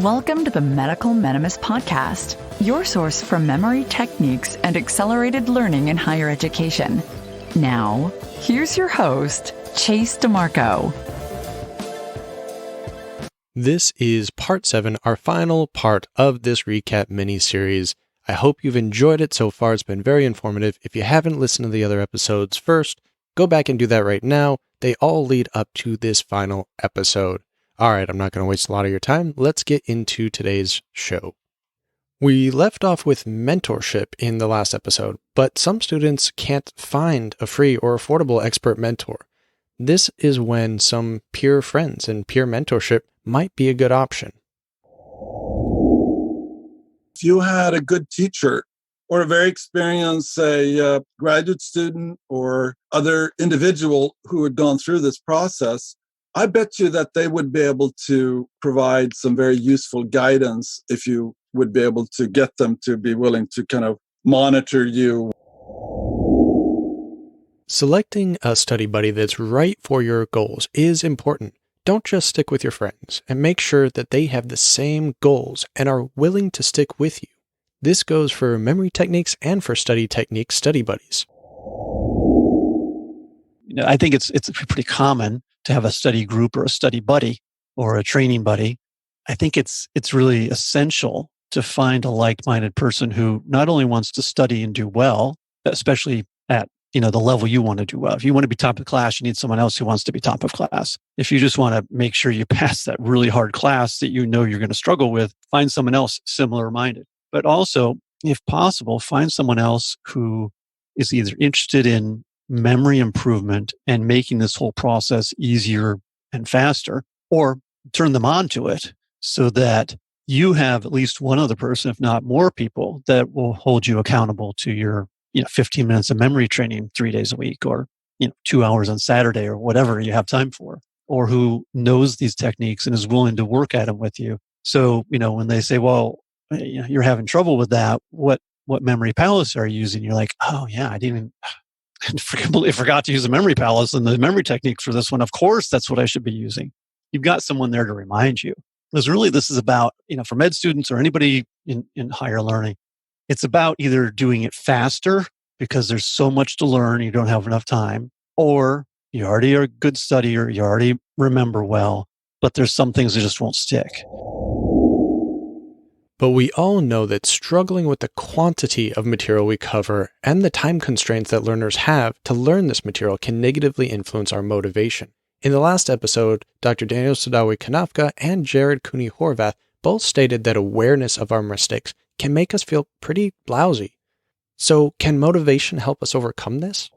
Welcome to the Medical Minimus Podcast, your source for memory techniques and accelerated learning in higher education. Now, here's your host, Chase DiMarco. This is part 7, our final part of this recap mini-series. I hope you've enjoyed it so far. It's been very informative. If you haven't listened to the other episodes first, go back and do that right now. They all lead up to this final episode. All right, I'm not going to waste a lot of your time. Let's get into today's show. We left off with mentorship in the last episode, but some students can't find a free or affordable expert mentor. This is when some peer friends and peer mentorship might be a good option. If you had a good teacher or a very experienced, say, graduate student or other individual who had gone through this process, I bet you that they would be able to provide some very useful guidance if you would be able to get them to be willing to kind of monitor you. Selecting a study buddy that's right for your goals is important. Don't just stick with your friends, and make sure that they have the same goals and are willing to stick with you. This goes for memory techniques and for study techniques study buddies. I think it's pretty common to have a study group or a study buddy or a training buddy. I think it's really essential to find a like-minded person who not only wants to study and do well, especially at the level you want to do well. If you want to be top of class, you need someone else who wants to be top of class. If you just want to make sure you pass that really hard class that you know you're going to struggle with, find someone else similar-minded. But also, if possible, find someone else who is either interested in memory improvement and making this whole process easier and faster, or turn them on to it so that you have at least one other person, if not more people, that will hold you accountable to your 15 minutes of memory training 3 days a week, or 2 hours on Saturday, or whatever you have time for, or who knows these techniques and is willing to work at them with you. So, when they say, well, you're having trouble with that, what memory palace are you using? You're like, oh yeah, I completely forgot to use a memory palace and the memory techniques for this one. Of course, that's what I should be using. You've got someone there to remind you. Because really, this is about, for med students or anybody in higher learning, it's about either doing it faster because there's so much to learn, you don't have enough time, or you already are a good studier, you already remember well, but there's some things that just won't stick. But we all know that struggling with the quantity of material we cover and the time constraints that learners have to learn this material can negatively influence our motivation. In the last episode, Dr. Daniel Sadawi-Kanafka and Jared Cooney-Horvath both stated that awareness of our mistakes can make us feel pretty lousy. So can motivation help us overcome this?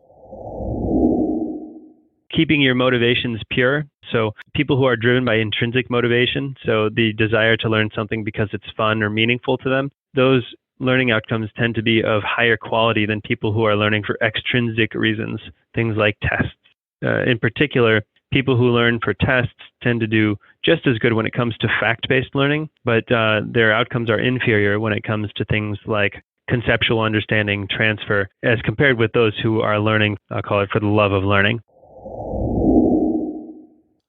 Keeping your motivations pure. So people who are driven by intrinsic motivation, so the desire to learn something because it's fun or meaningful to them, those learning outcomes tend to be of higher quality than people who are learning for extrinsic reasons, things like tests. In particular, people who learn for tests tend to do just as good when it comes to fact-based learning, but their outcomes are inferior when it comes to things like conceptual understanding, transfer, as compared with those who are learning, I'll call it, for the love of learning.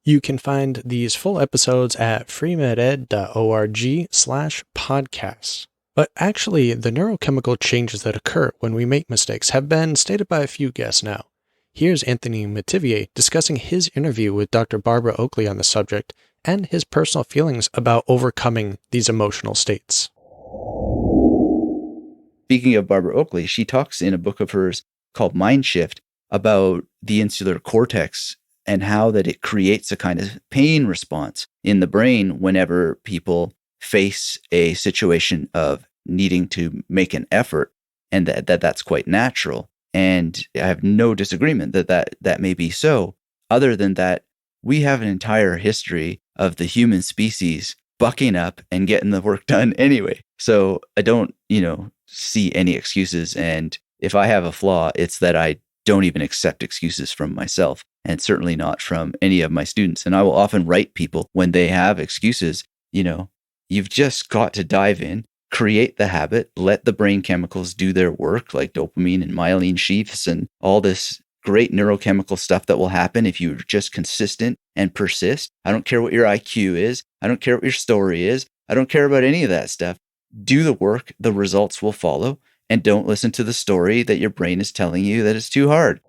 You can find these full episodes at freemeded.org/podcasts. But actually, the neurochemical changes that occur when we make mistakes have been stated by a few guests now. Here's Anthony Metivier discussing his interview with Dr. Barbara Oakley on the subject and his personal feelings about overcoming these emotional states. Speaking of Barbara Oakley, she talks in a book of hers called Mind Shift about the insular cortex and how that it creates a kind of pain response in the brain whenever people face a situation of needing to make an effort, and that's quite natural. And I have no disagreement that may be so, other than that we have an entire history of the human species bucking up and getting the work done anyway. So I don't, see any excuses. And if I have a flaw, it's that I don't even accept excuses from myself, and certainly not from any of my students. And I will often write people when they have excuses, you've just got to dive in, create the habit, let the brain chemicals do their work, like dopamine and myelin sheaths and all this great neurochemical stuff that will happen if you're just consistent and persist. I don't care what your IQ is. I don't care what your story is. I don't care about any of that stuff. Do the work, the results will follow, and don't listen to the story that your brain is telling you that it's too hard.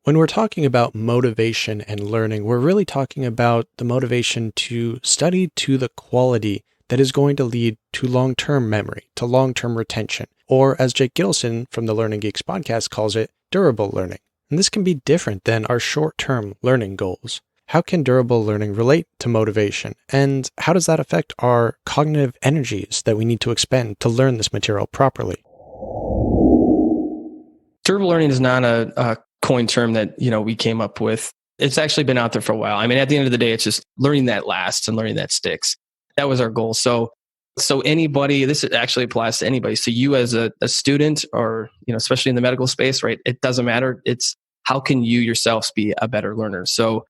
When we're talking about motivation and learning, we're really talking about the motivation to study to the quality that is going to lead to long-term memory, to long-term retention, or as Jake Gittleson from the Learning Geeks podcast calls it, durable learning. And this can be different than our short-term learning goals. How can durable learning relate to motivation? And how does that affect our cognitive energies that we need to expend to learn this material properly? Durable learning is not a coined term that, we came up with. It's actually been out there for a while. I mean, at the end of the day, it's just learning that lasts and learning that sticks. That was our goal. So anybody, this actually applies to anybody. So you as a student or, especially in the medical space, right? It doesn't matter. It's how can you yourselves be a better learner? So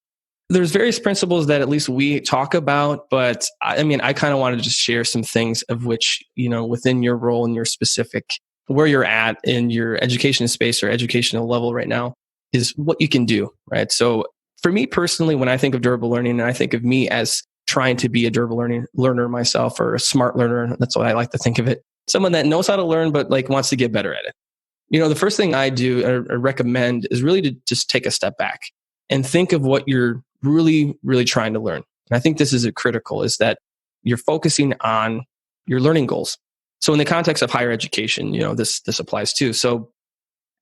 there's various principles that at least we talk about, but I kind of wanted to just share some things of which, within your role and your specific, where you're at in your education space or educational level right now is what you can do, right? So for me personally, when I think of durable learning, and I think of me as trying to be a durable learner myself or a smart learner, that's what I like to think of it. Someone that knows how to learn, but wants to get better at it. The first thing I do or recommend is really to just take a step back and think of what you're really, really trying to learn. And I think this is critical, is that you're focusing on your learning goals. So in the context of higher education, this applies too. So,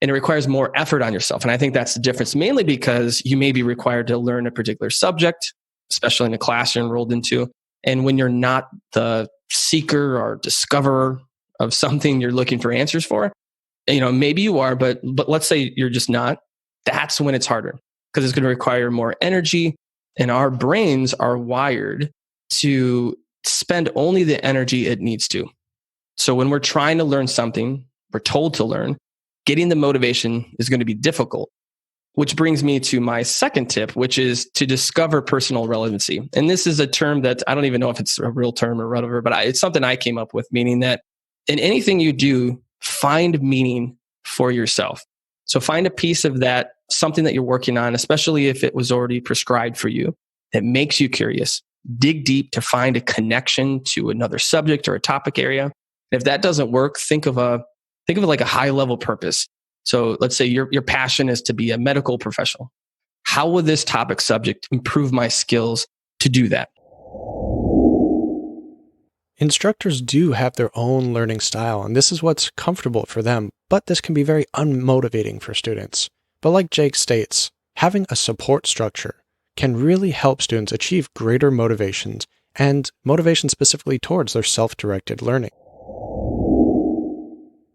and it requires more effort on yourself. And I think that's the difference, mainly because you may be required to learn a particular subject, especially in a class you're enrolled into. And when you're not the seeker or discoverer of something you're looking for answers for, maybe you are, but let's say you're just not. That's when it's harder, because it's going to require more energy, and our brains are wired to spend only the energy it needs to. So when we're trying to learn something, we're told to learn, getting the motivation is going to be difficult, which brings me to my second tip, which is to discover personal relevancy. And this is a term that I don't even know if it's a real term or whatever, but it's something I came up with, meaning that in anything you do, find meaning for yourself. So find a piece of that, something that you're working on, especially if it was already prescribed for you, that makes you curious. Dig deep to find a connection to another subject or a topic area. If that doesn't work, think of it like a high level purpose. So let's say your passion is to be a medical professional. How will this topic subject improve my skills to do that? Instructors do have their own learning style, and this is what's comfortable for them, but this can be very unmotivating for students. But like Jake states, having a support structure can really help students achieve greater motivations, and motivation specifically towards their self-directed learning.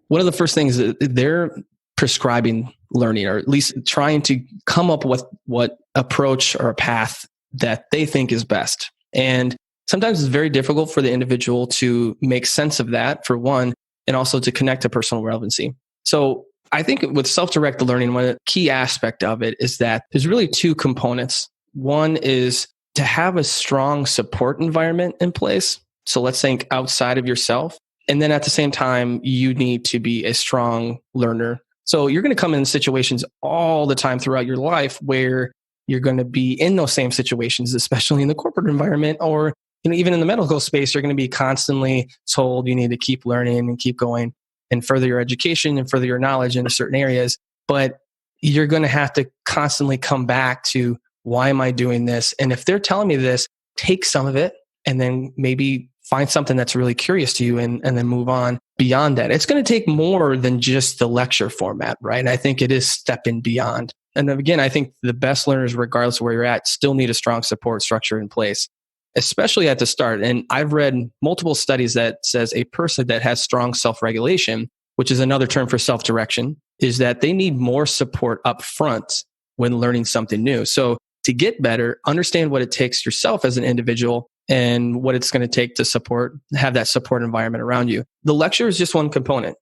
One of the first things is they're prescribing learning, or at least trying to come up with what approach or a path that they think is best. And sometimes it's very difficult for the individual to make sense of that, for one, and also to connect to personal relevancy. So I think with self-directed learning, one key aspect of it is that there's really two components. One is to have a strong support environment in place. So let's think outside of yourself. And then at the same time, you need to be a strong learner. So you're going to come in situations all the time throughout your life where you're going to be in those same situations, especially in the corporate environment, or even in the medical space, you're going to be constantly told you need to keep learning and keep going and further your education and further your knowledge in certain areas. But you're going to have to constantly come back to, why am I doing this? And if they're telling me this, take some of it and then maybe find something that's really curious to you and then move on beyond that. It's going to take more than just the lecture format, right? And I think it is stepping beyond. And again, I think the best learners, regardless of where you're at, still need a strong support structure in place, especially at the start. And I've read multiple studies that says a person that has strong self-regulation, which is another term for self-direction, is that they need more support up front when learning something new. So to get better, understand what it takes yourself as an individual and what it's going to take to have that support environment around you. The lecture is just one component,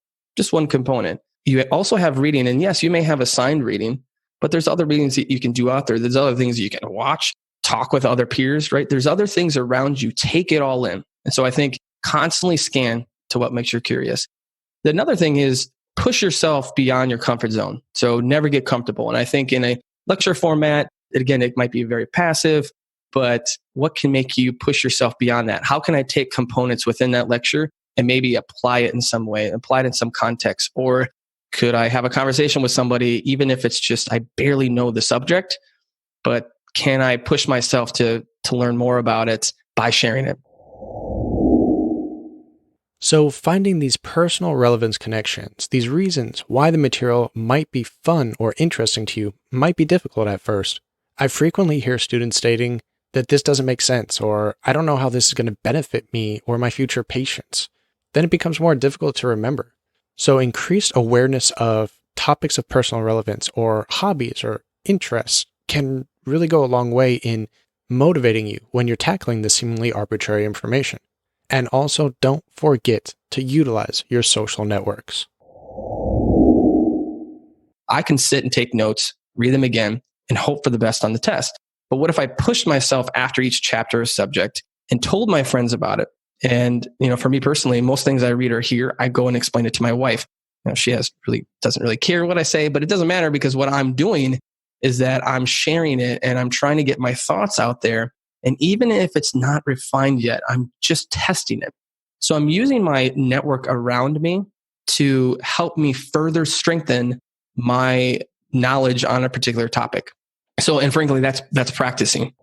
You also have reading, and yes, you may have assigned reading, but there's other readings that you can do out there. There's other things you can watch, talk with other peers, right? There's other things around you. Take it all in. And so I think constantly scan to what makes you curious. Another thing is push yourself beyond your comfort zone. So never get comfortable. And I think in a lecture format, again, it might be very passive, but what can make you push yourself beyond that? How can I take components within that lecture and maybe apply it in some way, apply it in some context? Or could I have a conversation with somebody, even if it's just I barely know the subject, but can I push myself to learn more about it by sharing it? So finding these personal relevance connections, these reasons why the material might be fun or interesting to you, might be difficult at first. I frequently hear students stating that this doesn't make sense, or I don't know how this is going to benefit me or my future patients. Then it becomes more difficult to remember. So increased awareness of topics of personal relevance or hobbies or interests can really go a long way in motivating you when you're tackling this seemingly arbitrary information. And also, don't forget to utilize your social networks. I can sit and take notes, read them again, and hope for the best on the test. But what if I pushed myself after each chapter or subject and told my friends about it? And, for me personally, most things I read or hear, I go and explain it to my wife. She doesn't really care what I say, but it doesn't matter because what I'm doing is that I'm sharing it and I'm trying to get my thoughts out there. And even if it's not refined yet, I'm just testing it. So I'm using my network around me to help me further strengthen my knowledge on a particular topic. So, and frankly, that's practicing.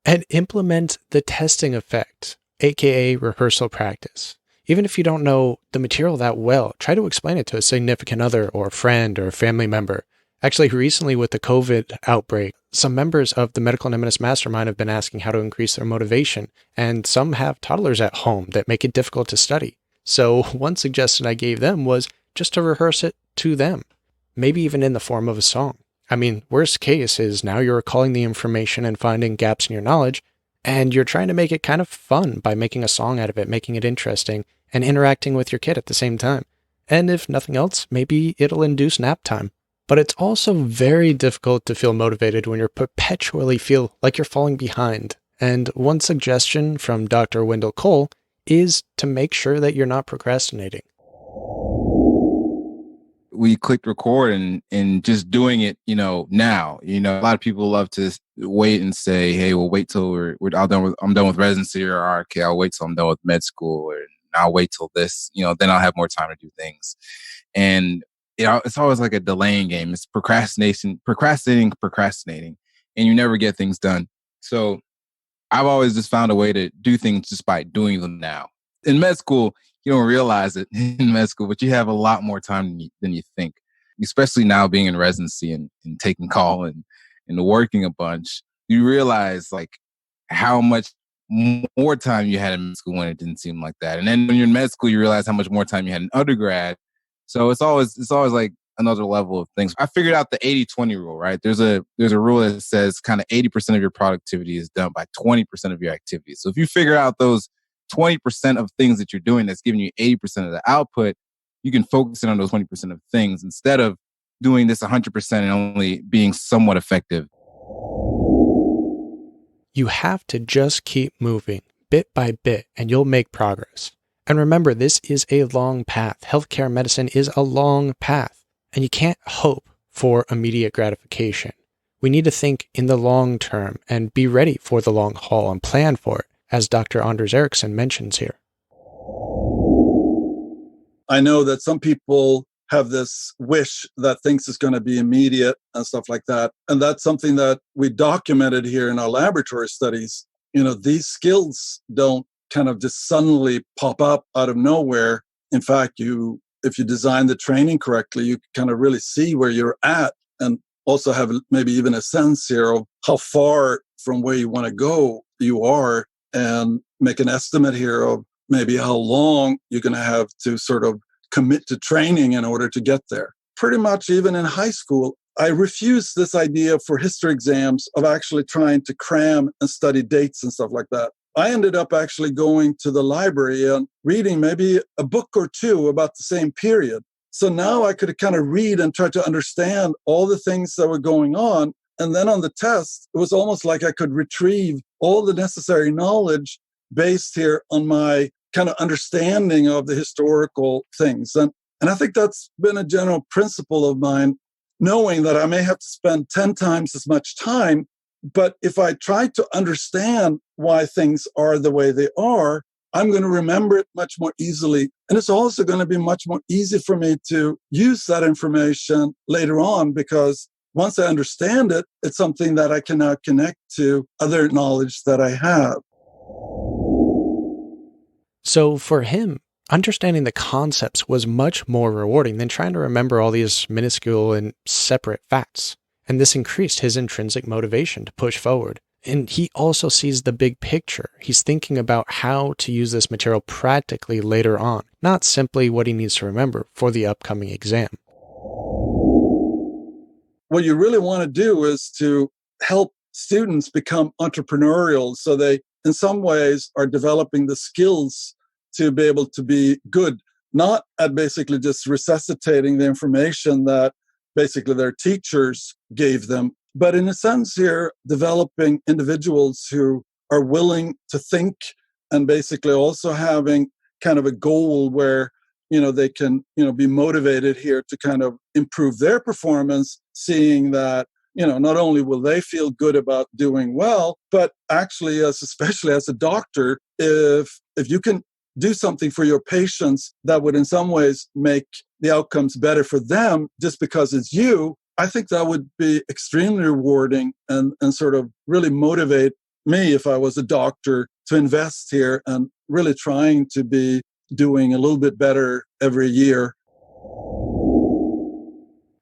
And implement the testing effect, aka rehearsal practice. Even if you don't know the material that well, try to explain it to a significant other or friend or family member. Actually, recently with the COVID outbreak, some members of the Medical Nemesis Mastermind have been asking how to increase their motivation, and some have toddlers at home that make it difficult to study. So one suggestion I gave them was just to rehearse it to them, maybe even in the form of a song. I mean, worst case is now you're recalling the information and finding gaps in your knowledge, and you're trying to make it kind of fun by making a song out of it, making it interesting, and interacting with your kid at the same time. And if nothing else, maybe it'll induce nap time. But it's also very difficult to feel motivated when you perpetually feel like you're falling behind. And one suggestion from Dr. Wendell Cole is to make sure that you're not procrastinating. We clicked record and just doing it, now. A lot of people love to wait and say, hey, we'll wait till I'm done with residency, or okay, I'll wait till I'm done with med school, or I'll wait till this, then I'll have more time to do things. And it's always like a delaying game. It's procrastinating, and you never get things done. So I've always just found a way to do things just by doing them now. In med school, you don't realize it in med school, but you have a lot more time than you think, especially now being in residency and taking call and working a bunch. You realize like how much more time you had in med school when it didn't seem like that. And then when you're in med school, you realize how much more time you had in undergrad. So it's always like another level of things. I figured out the 80-20 rule, right? There's a rule that says kind of 80% of your productivity is done by 20% of your activities. So if you figure out those 20% of things that you're doing that's giving you 80% of the output, you can focus in on those 20% of things instead of doing this 100% and only being somewhat effective. You have to just keep moving bit by bit and you'll make progress. And remember, this is a long path. Healthcare medicine is a long path, and you can't hope for immediate gratification. We need to think in the long term and be ready for the long haul and plan for it, as Dr. Anders Ericsson mentions here. I know that some people have this wish that things is going to be immediate and stuff like that. And that's something that we documented here in our laboratory studies. These skills don't kind of just suddenly pop up out of nowhere. In fact, if you design the training correctly, you kind of really see where you're at and also have maybe even a sense here of how far from where you want to go you are, and make an estimate here of maybe how long you're going to have to sort of commit to training in order to get there. Pretty much even in high school, I refused this idea for history exams of actually trying to cram and study dates and stuff like that. I ended up actually going to the library and reading maybe a book or two about the same period. So now I could kind of read and try to understand all the things that were going on. And then on the test, it was almost like I could retrieve all the necessary knowledge based here on my kind of understanding of the historical things. And I think that's been a general principle of mine, knowing that I may have to spend 10 times as much time But if I try to understand why things are the way they are, I'm going to remember it much more easily. And it's also going to be much more easy for me to use that information later on, because once I understand it, it's something that I can now connect to other knowledge that I have. So for him, understanding the concepts was much more rewarding than trying to remember all these minuscule and separate facts. And this increased his intrinsic motivation to push forward. And he also sees the big picture. He's thinking about how to use this material practically later on, not simply what he needs to remember for the upcoming exam. What you really want to do is to help students become entrepreneurial, so they, in some ways, are developing the skills to be able to be good, not at basically just resuscitating the information that basically their teachers gave them, but in a sense here, developing individuals who are willing to think and basically also having kind of a goal where, they can, be motivated here to kind of improve their performance, seeing that, not only will they feel good about doing well, but actually, especially as a doctor, if you can do something for your patients that would in some ways make the outcomes better for them just because it's you, I think that would be extremely rewarding and sort of really motivate me if I was a doctor to invest here and really trying to be doing a little bit better every year.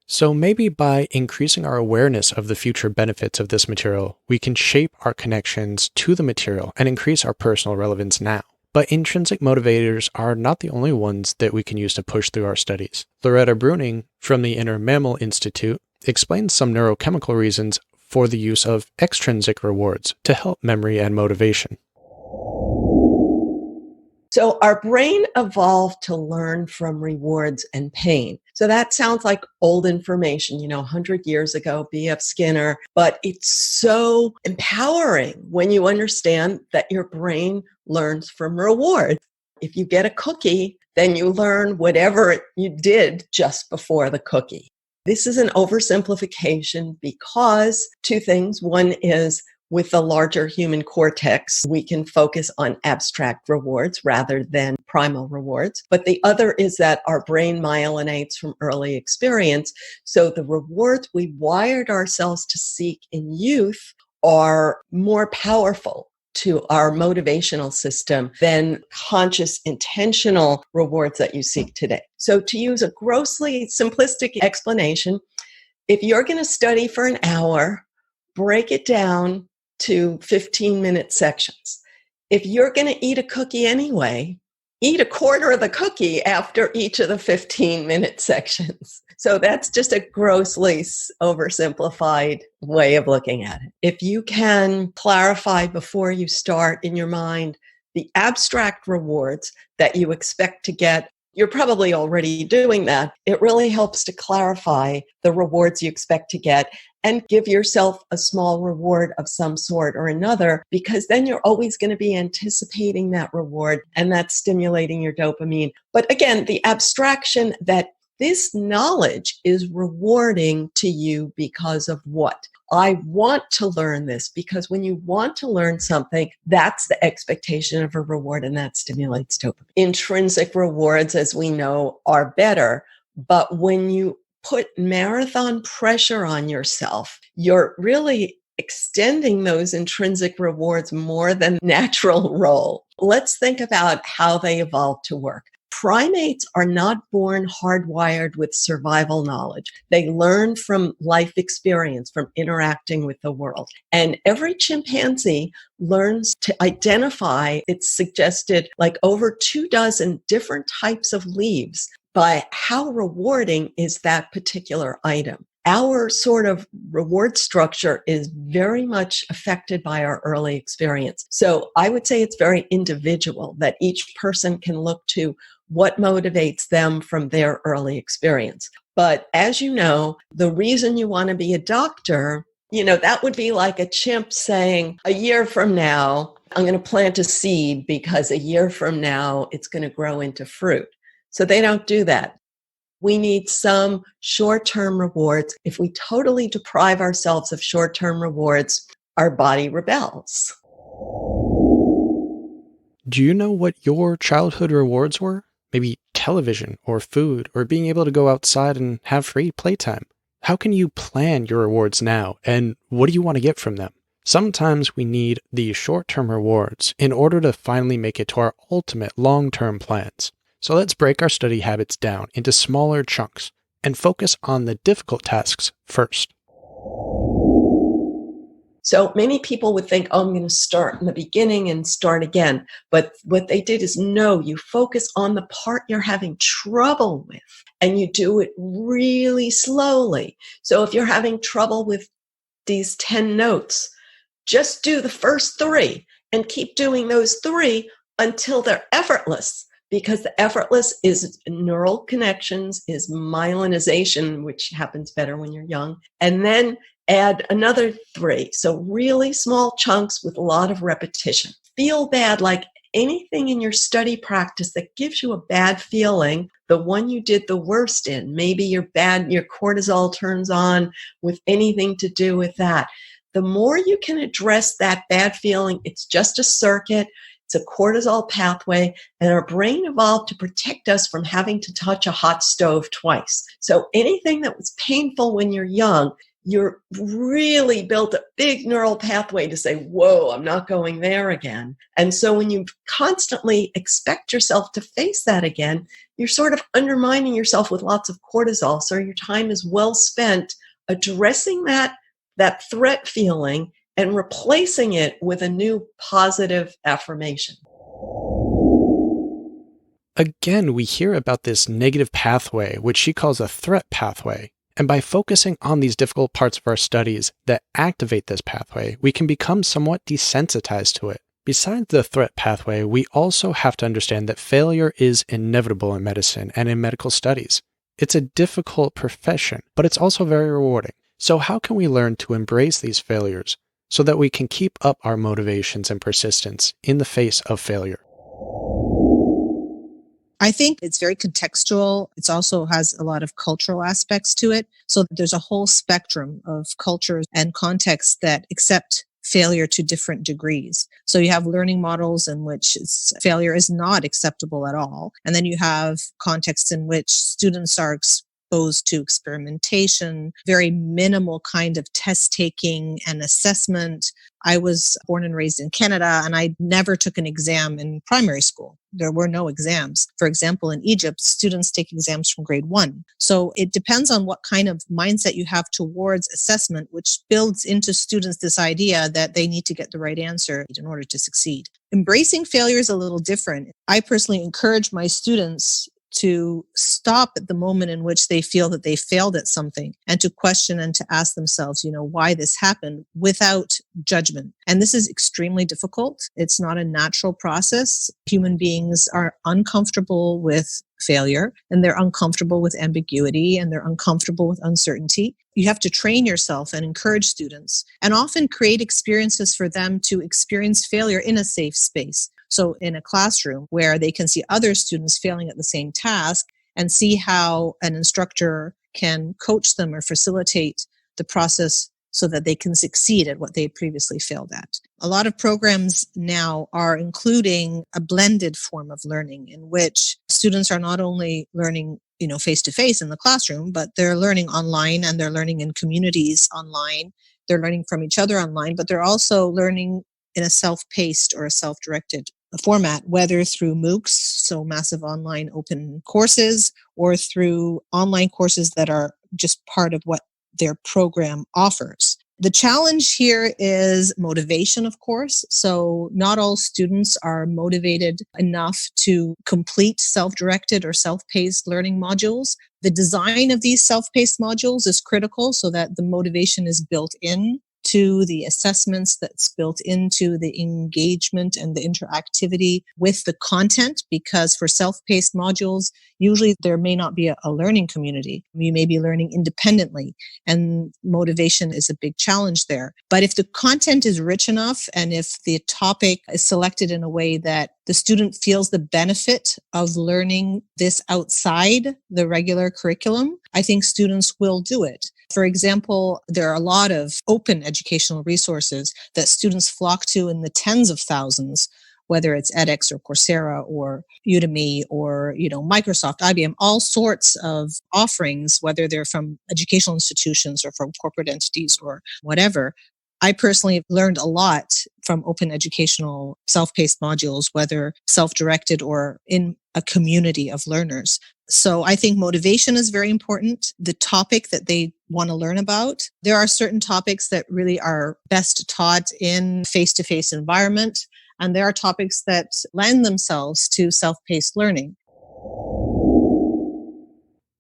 So maybe by increasing our awareness of the future benefits of this material, we can shape our connections to the material and increase our personal relevance now. But intrinsic motivators are not the only ones that we can use to push through our studies. Loretta Bruning from the Inner Mammal Institute explains some neurochemical reasons for the use of extrinsic rewards to help memory and motivation. So our brain evolved to learn from rewards and pain. So that sounds like old information, 100 years ago, B.F. Skinner, but it's so empowering when you understand that your brain learns from rewards. If you get a cookie, then you learn whatever you did just before the cookie. This is an oversimplification because two things. One is with the larger human cortex, we can focus on abstract rewards rather than primal rewards. But the other is that our brain myelinates from early experience. So the rewards we wired ourselves to seek in youth are more powerful to our motivational system than conscious, intentional rewards that you seek today. So to use a grossly simplistic explanation, if you're going to study for an hour, break it down to 15-minute sections. If you're going to eat a cookie anyway, eat a quarter of the cookie after each of the 15-minute sections. So that's just a grossly oversimplified way of looking at it. If you can clarify before you start in your mind the abstract rewards that you expect to get, you're probably already doing that. It really helps to clarify the rewards you expect to get and give yourself a small reward of some sort or another, because then you're always going to be anticipating that reward and that's stimulating your dopamine. But again, the abstraction that this knowledge is rewarding to you because of what? I want to learn this, because when you want to learn something, that's the expectation of a reward and that stimulates dopamine. Intrinsic rewards, as we know, are better, but when you put marathon pressure on yourself, you're really extending those intrinsic rewards more than natural role. Let's think about how they evolved to work. Primates are not born hardwired with survival knowledge. They learn from life experience, from interacting with the world. And every chimpanzee learns to identify, it's suggested, like over 24 different types of leaves by how rewarding is that particular item. Our sort of reward structure is very much affected by our early experience. So I would say it's very individual, that each person can look to what motivates them from their early experience. But as you know, the reason you want to be a doctor, that would be like a chimp saying, a year from now, I'm going to plant a seed because a year from now, it's going to grow into fruit. So they don't do that. We need some short-term rewards. If we totally deprive ourselves of short-term rewards, our body rebels. Do you know what your childhood rewards were? Maybe television or food or being able to go outside and have free playtime. How can you plan your rewards now, and what do you want to get from them? Sometimes we need these short-term rewards in order to finally make it to our ultimate long-term plans. So let's break our study habits down into smaller chunks and focus on the difficult tasks first. So many people would think, oh, I'm going to start in the beginning and start again. But what they did is, no, you focus on the part you're having trouble with, and you do it really slowly. So if you're having trouble with these 10 notes, just do the first 3 and keep doing those 3 until they're effortless, because the effortless is neural connections, is myelinization, which happens better when you're young, and then add another 3. So really small chunks with a lot of repetition. Feel bad, like anything in your study practice that gives you a bad feeling, the one you did the worst in. Maybe your cortisol turns on with anything to do with that. The more you can address that bad feeling, it's just a circuit, it's a cortisol pathway, and our brain evolved to protect us from having to touch a hot stove twice. So anything that was painful when you're young, you're really built a big neural pathway to say, whoa, I'm not going there again. And so when you constantly expect yourself to face that again, you're sort of undermining yourself with lots of cortisol. So your time is well spent addressing that threat feeling and replacing it with a new positive affirmation. Again, we hear about this negative pathway, which she calls a threat pathway. And by focusing on these difficult parts of our studies that activate this pathway, we can become somewhat desensitized to it. Besides the threat pathway, we also have to understand that failure is inevitable in medicine and in medical studies. It's a difficult profession, but it's also very rewarding. So how can we learn to embrace these failures so that we can keep up our motivations and persistence in the face of failure? I think it's very contextual. It also has a lot of cultural aspects to it. So there's a whole spectrum of cultures and contexts that accept failure to different degrees. So you have learning models in which failure is not acceptable at all. And then you have contexts in which students are exposed to experimentation, very minimal kind of test taking and assessment. I was born and raised in Canada, and I never took an exam in primary school. There were no exams. For example, in Egypt, students take exams from grade 1. So it depends on what kind of mindset you have towards assessment, which builds into students this idea that they need to get the right answer in order to succeed. Embracing failure is a little different. I personally encourage my students to stop at the moment in which they feel that they failed at something and to question and to ask themselves, why this happened without judgment. And this is extremely difficult. It's not a natural process. Human beings are uncomfortable with failure, and they're uncomfortable with ambiguity, and they're uncomfortable with uncertainty. You have to train yourself and encourage students and often create experiences for them to experience failure in a safe space. So in a classroom where they can see other students failing at the same task and see how an instructor can coach them or facilitate the process so that they can succeed at what they previously failed at. A lot of programs now are including a blended form of learning in which students are not only learning face-to-face in the classroom, but they're learning online and they're learning in communities online. They're learning from each other online, but they're also learning in a self-paced or a self-directed format, whether through MOOCs, so massive online open courses, or through online courses that are just part of what their program offers. The challenge here is motivation, of course. So not all students are motivated enough to complete self-directed or self-paced learning modules. The design of these self-paced modules is critical so that the motivation is built in to the assessments, that's built into the engagement and the interactivity with the content, because for self-paced modules, usually there may not be a learning community. You may be learning independently, and motivation is a big challenge there. But if the content is rich enough and if the topic is selected in a way that the student feels the benefit of learning this outside the regular curriculum, I think students will do it. For example, there are a lot of open educational resources that students flock to in the tens of thousands, whether it's edX or Coursera or Udemy or, Microsoft, IBM, all sorts of offerings, whether they're from educational institutions or from corporate entities or whatever. I personally have learned a lot from open educational self-paced modules, whether self-directed or in a community of learners. So I think motivation is very important. The topic that they want to learn about. There are certain topics that really are best taught in face-to-face environment, and there are topics that lend themselves to self-paced learning.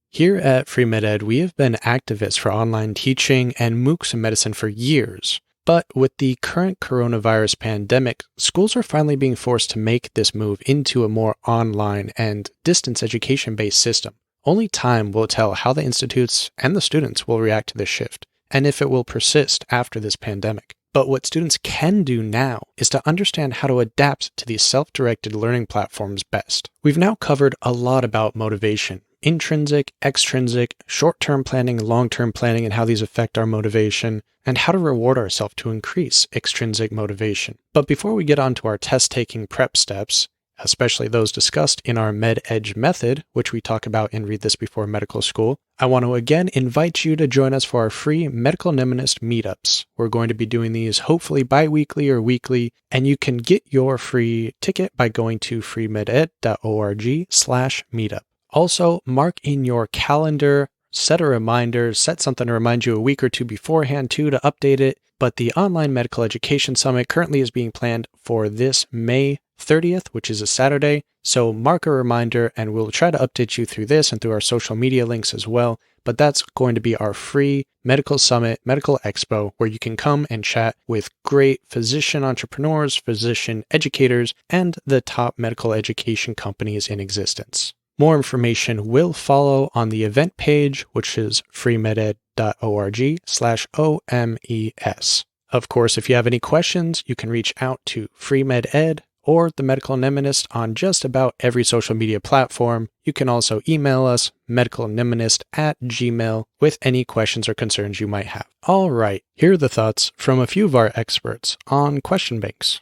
Here at Free MedEd, we have been activists for online teaching and MOOCs in medicine for years. But with the current coronavirus pandemic, schools are finally being forced to make this move into a more online and distance education-based system. Only time will tell how the institutes and the students will react to this shift, and if it will persist after this pandemic. But what students can do now is to understand how to adapt to these self-directed learning platforms best. We've now covered a lot about motivation, intrinsic, extrinsic, short-term planning, long-term planning, and how these affect our motivation, and how to reward ourselves to increase extrinsic motivation. But before we get on to our test-taking prep steps, especially those discussed in our MedEdge method, which we talk about in Read This Before Medical School, I want to again invite you to join us for our free Medical Mnemonist meetups. We're going to be doing these hopefully bi-weekly or weekly, and you can get your free ticket by going to freemeded.org/meetup. Also, mark in your calendar, set a reminder, set something to remind you a week or two beforehand too to update it. But the Online Medical Education Summit currently is being planned for this May 30th, which is a Saturday. So mark a reminder and we'll try to update you through this and through our social media links as well. But that's going to be our free medical summit, medical expo, where you can come and chat with great physician entrepreneurs, physician educators, and the top medical education companies in existence. More information will follow on the event page, which is freemed.org/OMES. Of course, if you have any questions, you can reach out to FreeMedEd or the Medical Mnemonist on just about every social media platform. You can also email us, medicalmnemonist@gmail.com, with any questions or concerns you might have. All right, here are the thoughts from a few of our experts on question banks.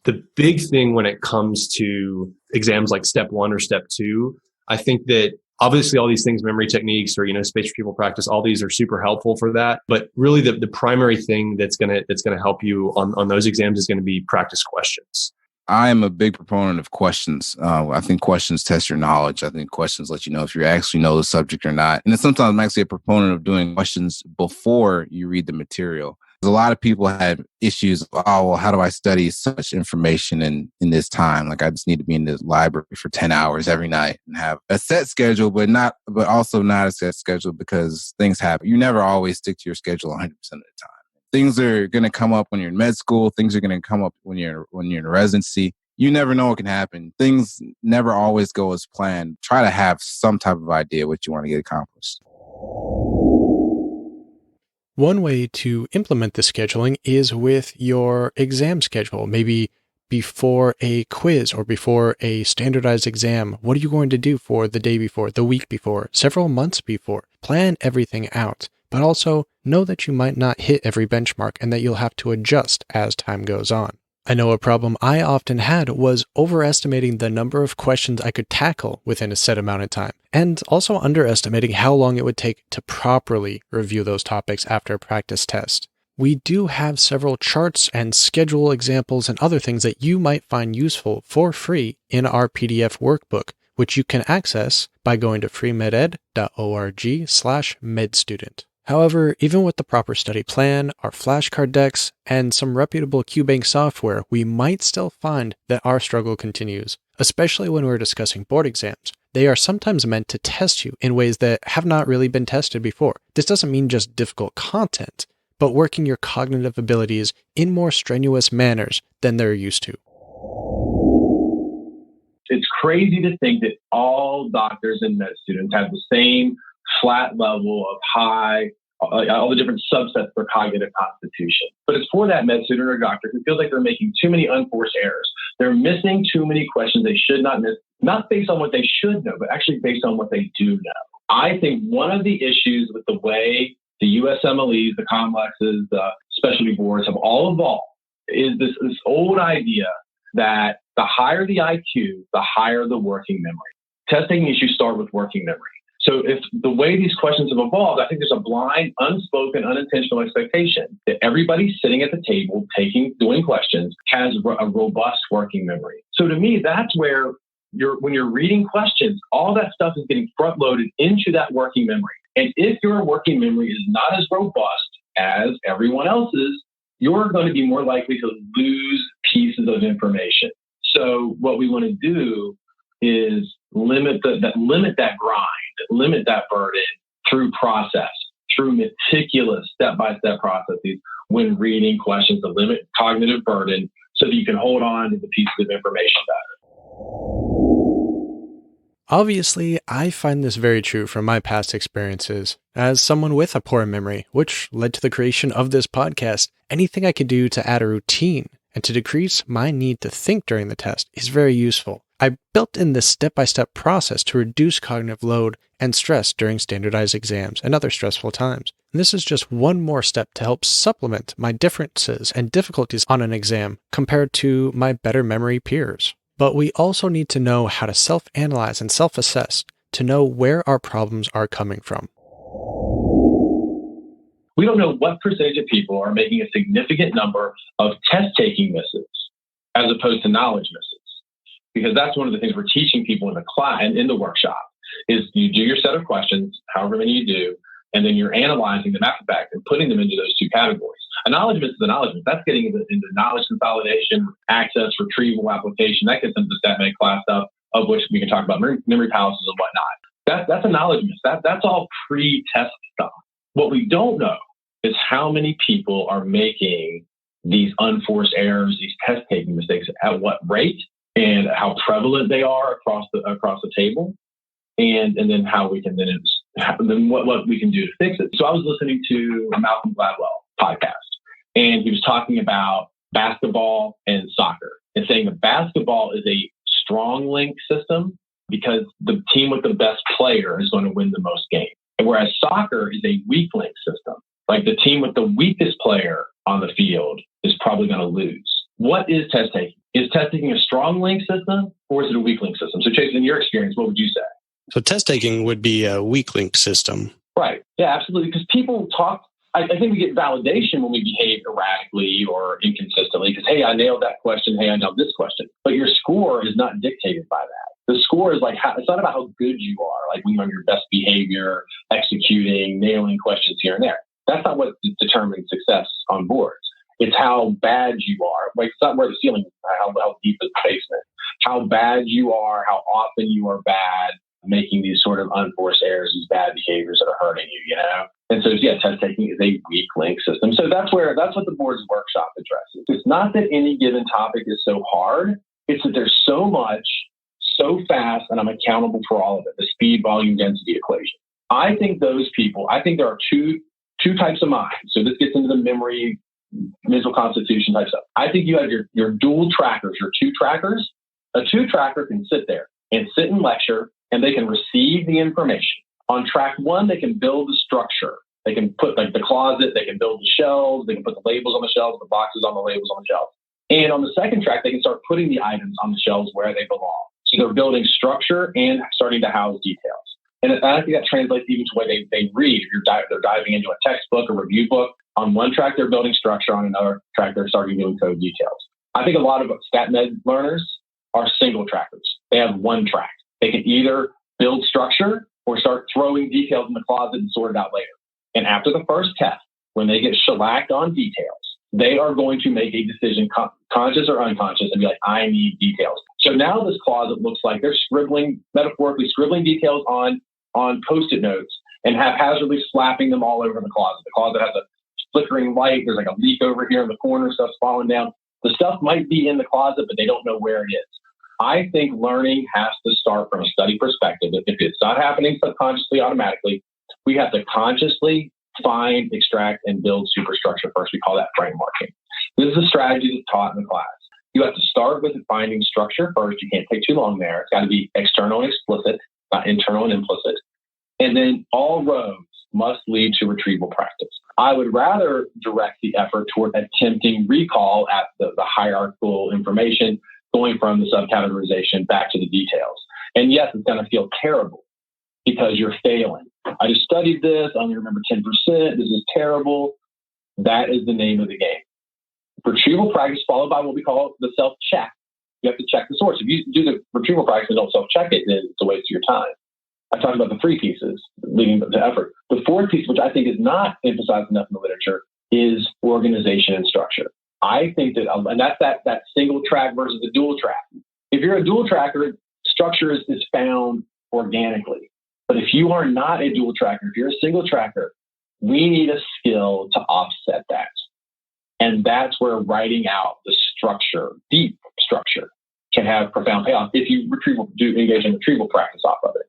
The big thing when it comes to exams like step 1 or step 2, I think that obviously all these things, memory techniques or, space retrieval practice, all these are super helpful for that. But really the primary thing that's going to help you on those exams is going to be practice questions. I am a big proponent of questions. I think questions test your knowledge. I think questions let you know if you actually know the subject or not. And then sometimes I'm actually a proponent of doing questions before you read the material. A lot of people had issues. Oh, well, how do I study such information in this time? Like I just need to be in the library for 10 hours every night and have a set schedule, but also not a set schedule because things happen. You never always stick to your schedule 100% of the time. Things are going to come up when you're in med school. Things are going to come up when you're in residency. You never know what can happen. Things never always go as planned. Try to have some type of idea what you want to get accomplished. One way to implement this scheduling is with your exam schedule. Maybe before a quiz or before a standardized exam, what are you going to do for the day before, the week before, several months before? Plan everything out, but also know that you might not hit every benchmark and that you'll have to adjust as time goes on. I know a problem I often had was overestimating the number of questions I could tackle within a set amount of time, and also underestimating how long it would take to properly review those topics after a practice test. We do have several charts and schedule examples and other things that you might find useful for free in our PDF workbook, which you can access by going to freemeded.org/medstudent. However, even with the proper study plan, our flashcard decks, and some reputable QBank software, we might still find that our struggle continues, especially when we're discussing board exams. They are sometimes meant to test you in ways that have not really been tested before. This doesn't mean just difficult content, but working your cognitive abilities in more strenuous manners than they're used to. It's crazy to think that all doctors and med students have the same flat level of high all the different subsets for cognitive constitution. But it's for that med student or doctor who feels like they're making too many unforced errors. They're missing too many questions they should not miss, not based on what they should know, but actually based on what they do know. I think one of the issues with the way the USMLEs, the complexes, the specialty boards have all evolved is this old idea that the higher the IQ, the higher the working memory. Test taking issues start with working memory. So if the way these questions have evolved, I think there's a blind, unspoken, unintentional expectation that everybody sitting at the table doing questions has a robust working memory. So to me, that's where when you're reading questions, all that stuff is getting front loaded into that working memory. And if your working memory is not as robust as everyone else's, you're going to be more likely to lose pieces of information. So what we want to do is limit that grind, limit that burden through process, through meticulous step-by-step processes when reading questions to limit cognitive burden so that you can hold on to the pieces of information better. Obviously, I find this very true from my past experiences. As someone with a poor memory, which led to the creation of this podcast, anything I could do to add a routine and to decrease my need to think during the test is very useful. I built in this step-by-step process to reduce cognitive load and stress during standardized exams and other stressful times. And this is just one more step to help supplement my differences and difficulties on an exam compared to my better memory peers. But we also need to know how to self-analyze and self-assess to know where our problems are coming from. We don't know what percentage of people are making a significant number of test-taking misses as opposed to knowledge misses. Because that's one of the things we're teaching people in the class and in the workshop is you do your set of questions, however many you do, and then you're analyzing them after the fact and putting them into those two categories. A knowledge miss is a knowledge miss. That's getting into knowledge consolidation, access, retrieval, application. That gets into the stat med class stuff, of which we can talk about memory palaces and whatnot. That's a knowledge miss. That's all pre-test stuff. What we don't know is how many people are making these unforced errors, these test-taking mistakes, at what rate, and how prevalent they are across the table, and then how we can then what we can do to fix it. So I was listening to a Malcolm Gladwell podcast, and he was talking about basketball and soccer, and saying that basketball is a strong link system because the team with the best player is going to win the most games, and whereas soccer is a weak link system. Like the team with the weakest player on the field is probably going to lose. What is test taking? Is test taking a strong link system or is it a weak link system? So Chase, in your experience, what would you say? So test taking would be a weak link system. Right. Yeah, absolutely. Because people talk, I think we get validation when we behave erratically or inconsistently because, hey, I nailed that question. Hey, I nailed this question. But your score is not dictated by that. The score is like, it's not about how good you are, like when you're on your best behavior, executing, nailing questions here and there. That's not what determines success on boards. It's how bad you are. Like, it's not where the ceiling is, how deep is the basement. How bad you are, how often you are bad, making these sort of unforced errors, these bad behaviors that are hurting you, you know? And so, yeah, test taking is a weak link system. So that's what the board's workshop addresses. It's not that any given topic is so hard. It's that there's so much, so fast, and I'm accountable for all of it, the speed, volume, density equation. I think there are two types of minds. So this gets into the memory, mental constitution type stuff. I think you have your dual trackers, your two trackers. A two tracker can sit there and sit and lecture, and they can receive the information. On track one, they can build the structure. They can put like the closet, they can build the shelves, they can put the labels on the shelves, the boxes on the labels on the shelves. And on the second track, they can start putting the items on the shelves where they belong. So they're building structure and starting to house details. And I think that translates even to the way they read. If they're diving into a textbook or review book, on one track, they're building structure. On another track, they're starting doing code details. I think a lot of stat med learners are single trackers. They have one track. They can either build structure or start throwing details in the closet and sort it out later. And after the first test, when they get shellacked on details, they are going to make a decision, conscious or unconscious, and be like, I need details. So now this closet looks like they're metaphorically scribbling details on Post-it notes and haphazardly slapping them all over the closet. The closet has a flickering light. There's like a leak over here in the corner. Stuff's falling down. The stuff might be in the closet, but they don't know where it is. I think learning has to start from a study perspective. If it's not happening subconsciously, automatically, we have to consciously find, extract, and build superstructure first. We call that frameworking. This is a strategy that's taught in the class. You have to start with finding structure first. You can't take too long there. It's got to be external and explicit, not internal and implicit. And then all roads must lead to retrieval practice. I would rather direct the effort toward attempting recall at the hierarchical information, going from the subcategorization back to the details. And yes, it's going to feel terrible because you're failing. I just studied this. I only remember 10%. This is terrible. That is the name of the game. Retrieval practice followed by what we call the self-check. You have to check the source. If you do the retrieval practice and don't self-check it, then it's a waste of your time. I talked about the three pieces leading to effort. The fourth piece, which I think is not emphasized enough in the literature, is organization and structure. I think that, and that's that single track versus the dual track. If you're a dual tracker, structure is found organically. But if you are not a dual tracker, if you're a single tracker, we need a skill to offset that. And that's where writing out the structure, deep structure, can have profound payoff if you engage in retrieval practice off of it.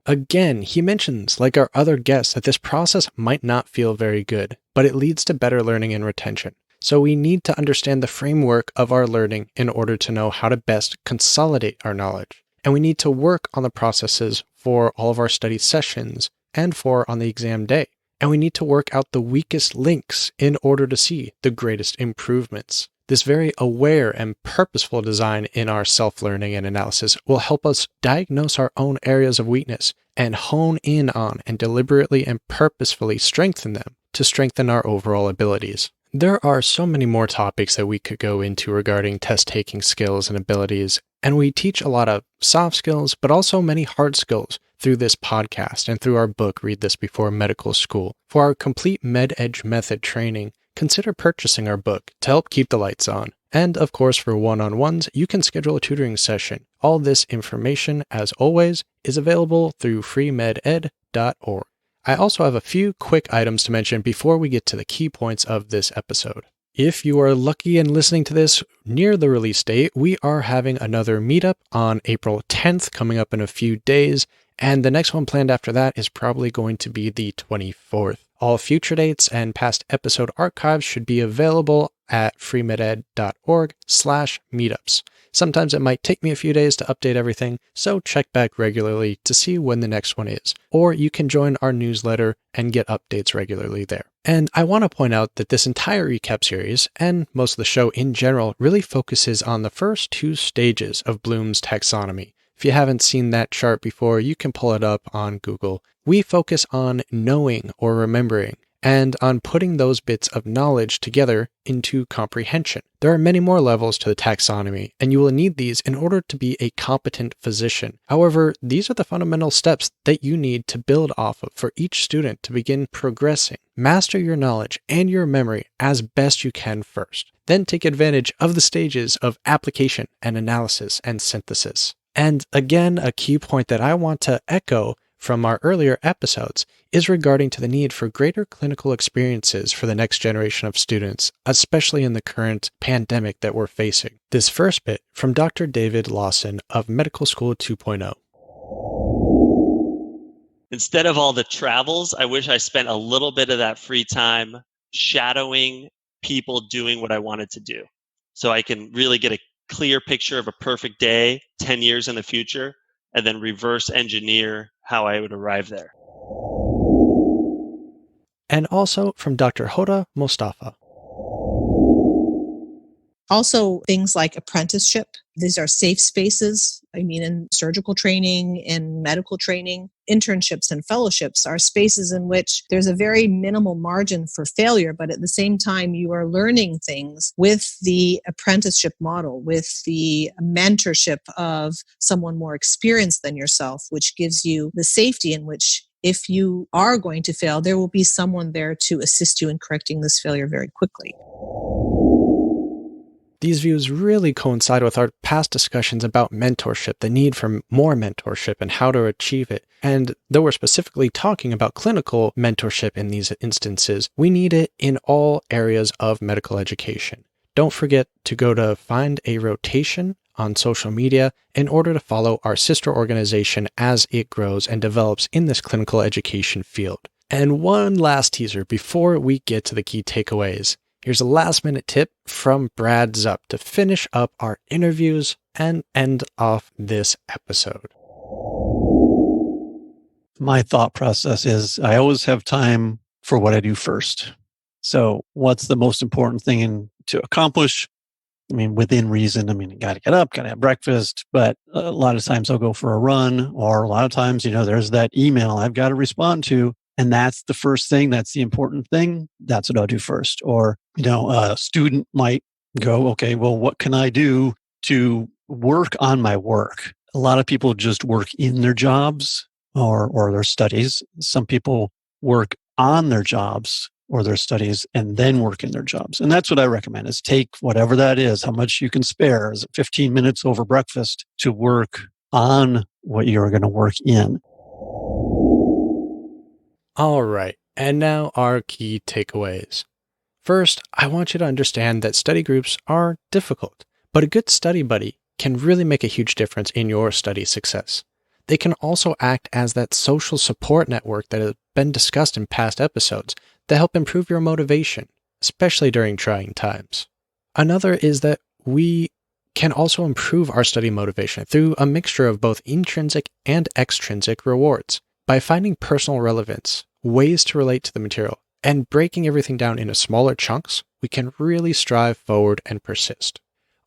Again, he mentions, like our other guests, that this process might not feel very good, but it leads to better learning and retention. So we need to understand the framework of our learning in order to know how to best consolidate our knowledge. And we need to work on the processes for all of our study sessions and for on the exam day. And we need to work out the weakest links in order to see the greatest improvements. This very aware and purposeful design in our self-learning and analysis will help us diagnose our own areas of weakness and hone in on and deliberately and purposefully strengthen them to strengthen our overall abilities. There are so many more topics that we could go into regarding test-taking skills and abilities, and we teach a lot of soft skills, but also many hard skills through this podcast and through our book, Read This Before Medical School. For our complete MedEdge method training, consider purchasing our book to help keep the lights on. And of course, for one-on-ones, you can schedule a tutoring session. All this information, as always, is available through freemeded.org. I also have a few quick items to mention before we get to the key points of this episode. If you are lucky and listening to this near the release date, we are having another meetup on April 10th coming up in a few days, and the next one planned after that is probably going to be the 24th. All future dates and past episode archives should be available at freemeded.org/meetups. Sometimes it might take me a few days to update everything, so check back regularly to see when the next one is. Or you can join our newsletter and get updates regularly there. And I want to point out that this entire recap series, and most of the show in general, really focuses on the first two stages of Bloom's taxonomy. If you haven't seen that chart before, you can pull it up on Google. We focus on knowing or remembering, and on putting those bits of knowledge together into comprehension. There are many more levels to the taxonomy, and you will need these in order to be a competent physician. However, these are the fundamental steps that you need to build off of for each student to begin progressing. Master your knowledge and your memory as best you can first. Then take advantage of the stages of application and analysis and synthesis. And again, a key point that I want to echo from our earlier episodes is regarding to the need for greater clinical experiences for the next generation of students, especially in the current pandemic that we're facing. This first bit from Dr. David Lawson of Medical School 2.0. Instead of all the travels, I wish I spent a little bit of that free time shadowing people doing what I wanted to do. So I can really get a clear picture of a perfect day 10 years in the future, and then reverse engineer how I would arrive there. And also from Dr. Hoda Mostafa. Also, things like apprenticeship. These are safe spaces. In surgical training, in medical training, internships and fellowships are spaces in which there's a very minimal margin for failure, but at the same time, you are learning things with the apprenticeship model, with the mentorship of someone more experienced than yourself, which gives you the safety in which if you are going to fail, there will be someone there to assist you in correcting this failure very quickly. These views really coincide with our past discussions about mentorship, the need for more mentorship and how to achieve it. And though we're specifically talking about clinical mentorship in these instances, we need it in all areas of medical education. Don't forget to go to find a rotation on social media in order to follow our sister organization as it grows and develops in this clinical education field. And one last teaser before we get to the key takeaways. Here's a last-minute tip from Brad Zupp to finish up our interviews and end off this episode. My thought process is I always have time for what I do first. So what's the most important thing to accomplish? I mean, within reason, you got to get up, got to have breakfast, but a lot of times I'll go for a run, or a lot of times, there's that email I've got to respond to. And that's the first thing. That's the important thing. That's what I'll do first. Or, a student might go, okay, well, what can I do to work on my work? A lot of people just work in their jobs or their studies. Some people work on their jobs or their studies and then work in their jobs. And that's what I recommend is take whatever that is, how much you can spare. Is it 15 minutes over breakfast to work on what you're going to work in? All right, and now our key takeaways. First, I want you to understand that study groups are difficult, but a good study buddy can really make a huge difference in your study success. They can also act as that social support network that has been discussed in past episodes that help improve your motivation, especially during trying times. Another is that we can also improve our study motivation through a mixture of both intrinsic and extrinsic rewards. By finding personal relevance, ways to relate to the material, and breaking everything down into smaller chunks, we can really strive forward and persist.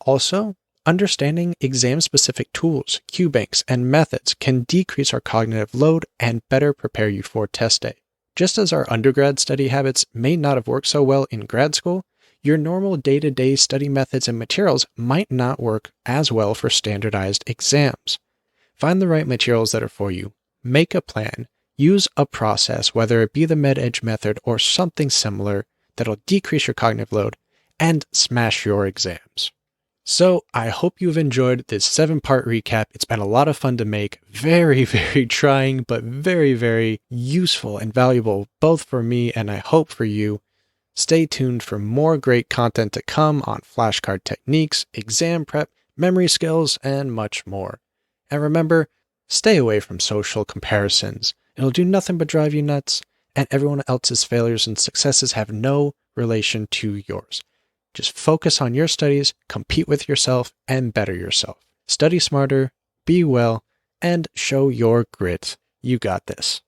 Also, understanding exam-specific tools, cue banks, and methods can decrease our cognitive load and better prepare you for test day. Just as our undergrad study habits may not have worked so well in grad school, your normal day-to-day study methods and materials might not work as well for standardized exams. Find the right materials that are for you. Make a plan, use a process, whether it be the med-edge method or something similar that'll decrease your cognitive load and smash your exams. So I hope you've enjoyed this 7-part recap. It's been a lot of fun to make, very, very trying, but very, very useful and valuable, both for me and I hope for you. Stay tuned for more great content to come on flashcard techniques, exam prep, memory skills, and much more. And remember, stay away from social comparisons. It'll do nothing but drive you nuts, and everyone else's failures and successes have no relation to yours. Just focus on your studies, compete with yourself, and better yourself. Study smarter, be well, and show your grit. You got this.